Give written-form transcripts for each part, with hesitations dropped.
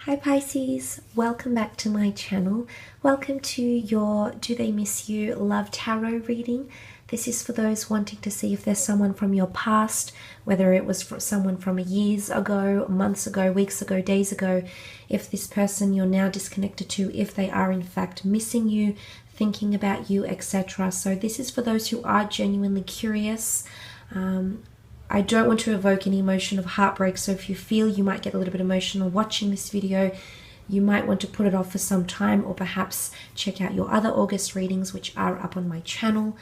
Hi Pisces, welcome back to my channel. Welcome to your Do They Miss You Love Tarot reading. This is for those wanting to see if there's someone from your past, whether it was for someone from years ago, months ago, weeks ago, days ago, if this person you're now disconnected to, if they are in fact missing you, thinking about you, etc. So this is for those who are genuinely curious. I don't want to evoke any emotion of heartbreak, so if you feel you might get a little bit emotional watching this video, you might want to put it off for some time, or perhaps check out your other August readings, which are up on my channel.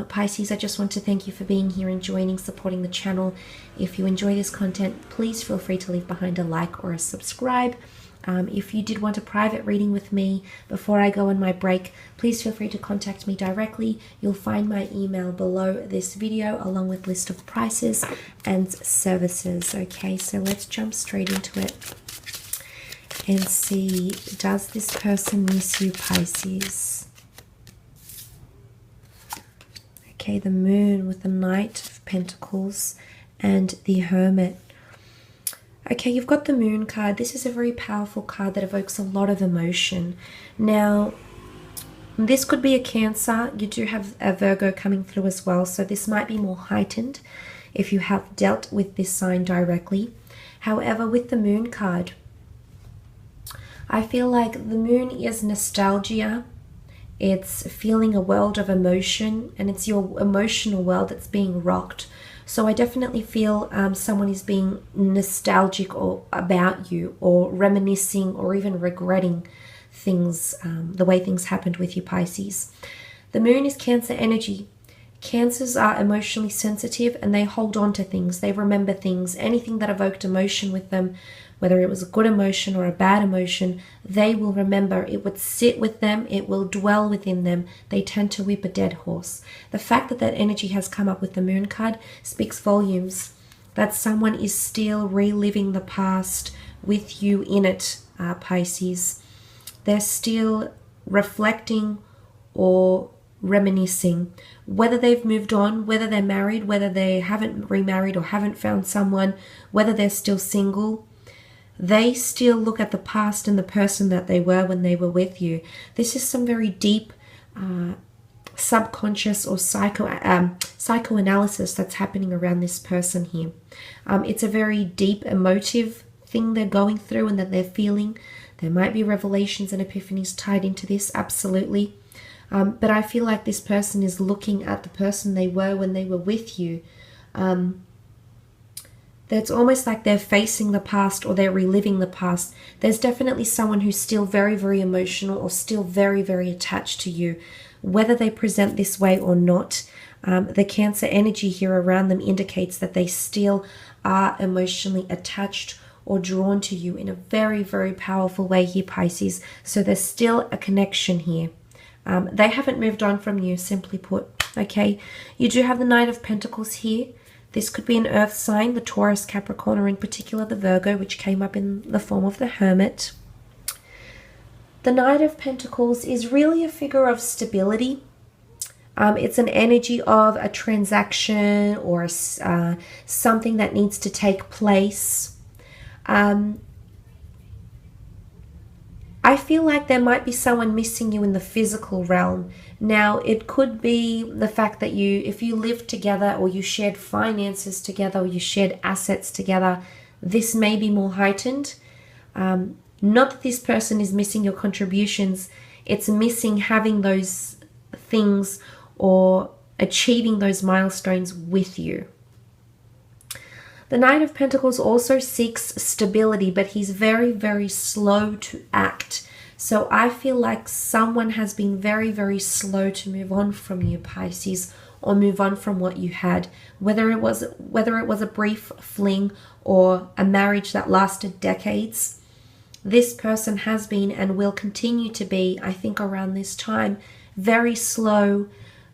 Pisces, I just want to thank you for being here and joining, supporting the channel. If you enjoy this content, please feel free to leave behind a like or a subscribe. If you did want a private reading with me before I go on my break, please feel free to contact me directly. You'll find my email below this video along with list of prices and services. Okay, so let's jump straight into it and see, does this person miss you, Pisces? Okay, the Moon with the Knight of Pentacles and the Hermit. Okay, you've got the Moon card. This is a very powerful card that evokes a lot of emotion. Now, this could be a Cancer. You do have a Virgo coming through as well, so this might be more heightened if you have dealt with this sign directly. However, with the Moon card, I feel like the Moon is nostalgia. It's feeling a world of emotion, and it's your emotional world that's being rocked. So I definitely feel someone is being nostalgic or about you, or reminiscing, or even regretting things, the way things happened with you, Pisces. The Moon is Cancer energy. Cancers are emotionally sensitive and they hold on to things. They remember things. Anything that evoked emotion with them, whether it was a good emotion or a bad emotion, they will remember. It would sit with them. It will dwell within them. They tend to whip a dead horse. The fact that that energy has come up with the Moon card speaks volumes. That someone is still reliving the past with you in it, Pisces. They're still reflecting or reminiscing. Whether they've moved on, whether they're married, whether they haven't remarried or haven't found someone, whether they're still single, they still look at the past and the person that they were when they were with you. This is some very deep subconscious or psychoanalysis that's happening around this person here. It's a very deep emotive thing they're going through and that they're feeling. There might be revelations and epiphanies tied into this, absolutely. But I feel like this person is looking at the person they were when they were with you. It's almost like they're facing the past or they're reliving the past. There's definitely someone who's still very, very emotional or still very, very attached to you. Whether they present this way or not, the Cancer energy here around them indicates that they still are emotionally attached or drawn to you in a very, very powerful way here, Pisces. So there's still a connection here. They haven't moved on from you, simply put. Okay, you do have the Knight of Pentacles here. This could be an earth sign, the Taurus, Capricorn, or in particular the Virgo, which came up in the form of the Hermit. The Knight of Pentacles is really a figure of stability. It's an energy of a transaction or something that needs to take place. I feel like there might be someone missing you in the physical realm. Now, it could be the fact that if you lived together or you shared finances together or you shared assets together, this may be more heightened. Not that this person is missing your contributions. It's missing having those things or achieving those milestones with you. The Knight of Pentacles also seeks stability, but he's very, very slow to act. So I feel like someone has been very, very slow to move on from you, Pisces, or move on from what you had. Whether it was a brief fling or a marriage that lasted decades, this person has been and will continue to be, I think around this time, very slow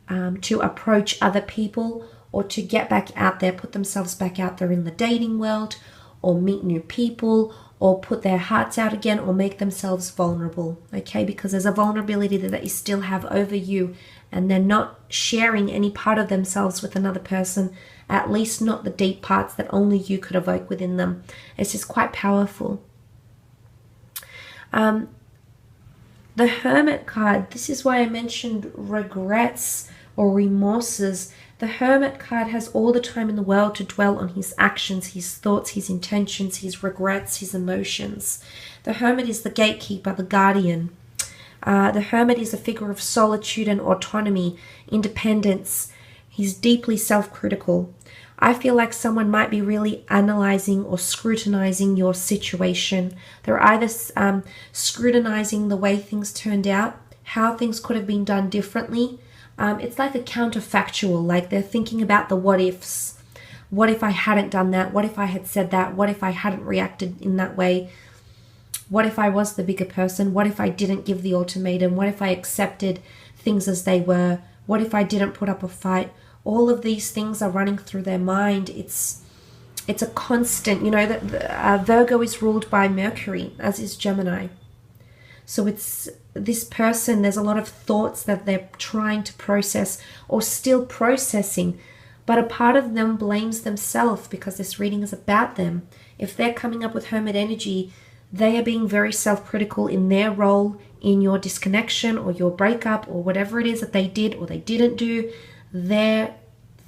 to approach other people or to get back out there, put themselves back out there in the dating world, or meet new people, or put their hearts out again, or make themselves vulnerable, okay? Because there's a vulnerability that they still have over you, and they're not sharing any part of themselves with another person, at least not the deep parts that only you could evoke within them. It's just quite powerful. The Hermit card, this is why I mentioned regrets or remorses. The Hermit card has all the time in the world to dwell on his actions, his thoughts, his intentions, his regrets, his emotions. The Hermit is the gatekeeper, the guardian. The Hermit is a figure of solitude and autonomy, independence. He's deeply self-critical. I feel like someone might be really analyzing or scrutinizing your situation. They're either scrutinizing the way things turned out, how things could have been done differently. It's like a counterfactual, like they're thinking about the what ifs. What if I hadn't done that? What if I had said that? What if I hadn't reacted in that way? What if I was the bigger person? What if I didn't give the ultimatum? What if I accepted things as they were? What if I didn't put up a fight? All of these things are running through their mind. It's a constant, you know, that Virgo is ruled by Mercury, as is Gemini. So it's this person, there's a lot of thoughts that they're trying to process or still processing, but a part of them blames themselves because this reading is about them. If they're coming up with Hermit energy, they are being very self-critical in their role in your disconnection or your breakup or whatever it is that they did or they didn't do. They're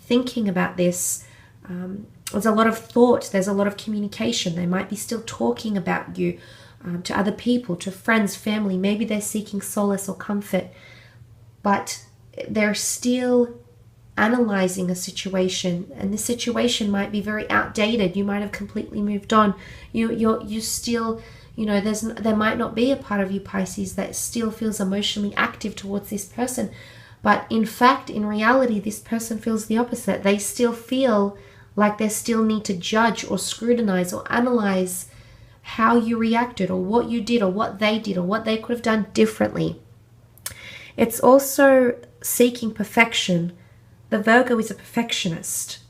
thinking about this. There's a lot of thought. There's a lot of communication. They might be still talking about you to other people, to friends, family. Maybe they're seeking solace or comfort, but they're still analyzing a situation, and the situation might be very outdated. You might have completely moved on. You still, you know, there might not be a part of you, Pisces, that still feels emotionally active towards this person. But in fact, in reality, this person feels the opposite. They still feel like they still need to judge or scrutinize or analyze how you reacted or what you did or what they did or what they could have done differently. It's also seeking perfection. The Virgo is a perfectionist.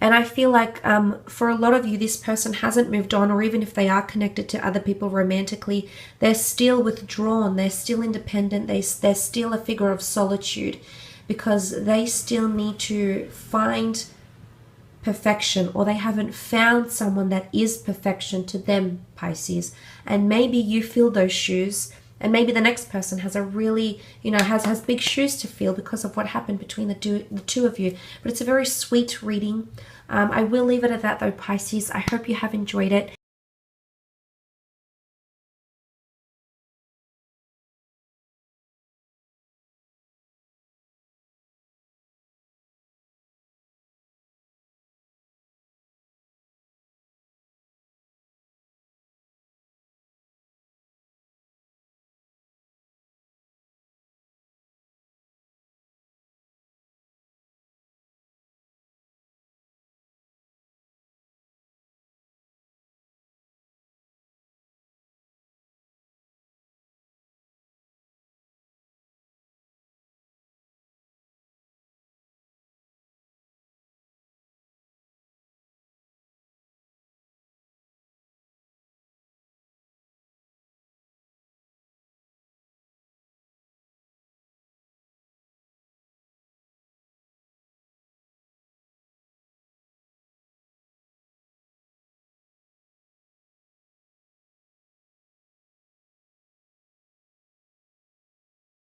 And I feel like for a lot of you, this person hasn't moved on, or even if they are connected to other people romantically, they're still withdrawn, they're still independent, they're still a figure of solitude because they still need to find perfection, or they haven't found someone that is perfection to them, Pisces. And maybe you fill those shoes, and maybe the next person has a really, you know, has big shoes to fill because of what happened between the two of you. But it's a very sweet reading. I will leave it at that though, Pisces. I hope you have enjoyed it.